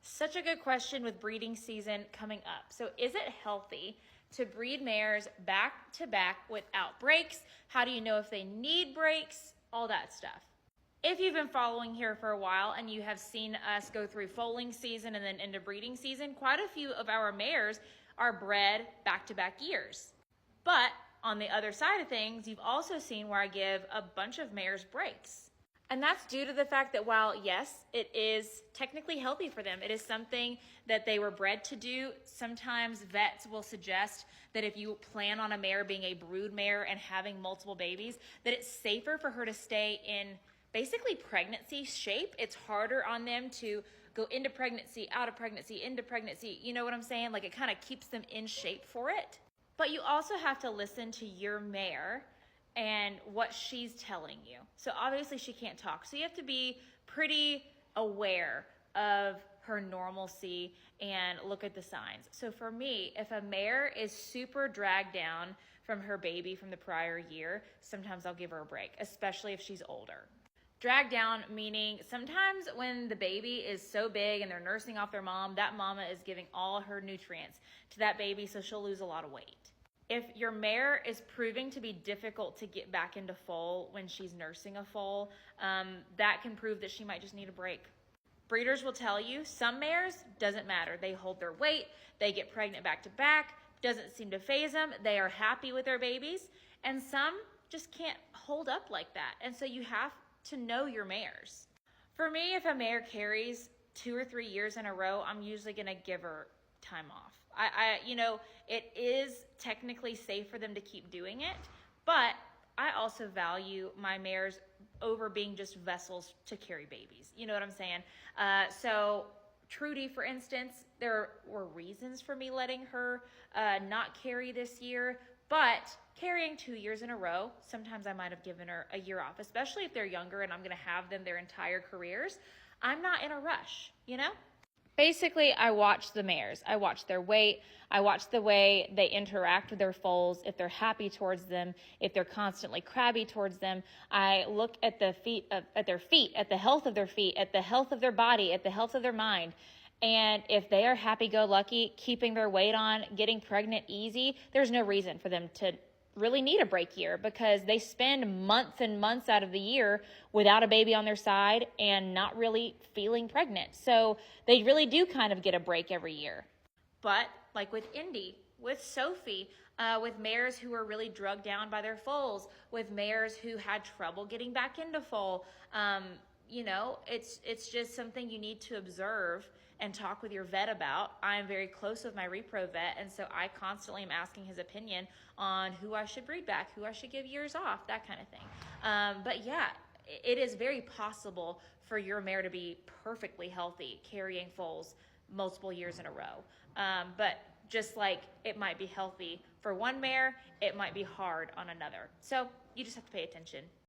Such a good question with breeding season coming up. So is it healthy to breed mares back to back without breaks? How do you know if they need breaks? All that stuff. If you've been following here for a while and you have seen us go through foaling season and then into breeding season, quite a few of our mares are bred back-to-back years. But on the other side of things, you've also seen where I give a bunch of mares breaks. And that's due to the fact that while, yes, it is technically healthy for them, it is something that they were bred to do. Sometimes vets will suggest that if you plan on a mare being a broodmare and having multiple babies, that it's safer for her to stay in basically pregnancy shape. It's harder on them to go into pregnancy, out of pregnancy, into pregnancy. You know what I'm saying? Like, it kind of keeps them in shape for it. But you also have to listen to your mare and what she's telling you. So obviously she can't talk. So you have to be pretty aware of her normalcy and look at the signs. So for me, if a mare is super dragged down from her baby from the prior year, sometimes I'll give her a break, especially if she's older. Drag down meaning sometimes when the baby is so big and they're nursing off their mom, that mama is giving all her nutrients to that baby, so she'll lose a lot of weight. If your mare is proving to be difficult to get back into foal when she's nursing a foal, that can prove that she might just need a break. Breeders will tell you some mares, doesn't matter. They hold their weight, they get pregnant back to back, doesn't seem to faze them, they are happy with their babies, and some just can't hold up like that. And so you have to know your mares. For me, if a mare carries 2 or 3 years in a row, I'm usually gonna give her time off. It is technically safe for them to keep doing it, but I also value my mares over being just vessels to carry babies. You know what I'm saying? So Trudy, for instance, there were reasons for me letting her not carry this year, but carrying 2 years in a row, sometimes I might have given her a year off, especially if they're younger and I'm gonna have them their entire careers. I'm not in a rush, you know? Basically, I watch the mares. I watch their weight. I watch the way they interact with their foals, if they're happy towards them, if they're constantly crabby towards them. I look at the feet, at their feet, at the health of their feet, at the health of their body, at the health of their mind. And if they are happy-go-lucky, keeping their weight on, getting pregnant easy, there's no reason for them to really need a break year because they spend months and months out of the year without a baby on their side and not really feeling pregnant. So they really do kind of get a break every year. But like with Indy, with Sophie, with mares who were really drugged down by their foals, with mares who had trouble getting back into foal, it's just something you need to observe and talk with your vet about. I'm very close with my repro vet, and so I constantly am asking his opinion on who I should breed back, who I should give years off, that kind of thing. But yeah, it is very possible for your mare to be perfectly healthy carrying foals multiple years in a row. But just like it might be healthy for one mare, it might be hard on another. So you just have to pay attention.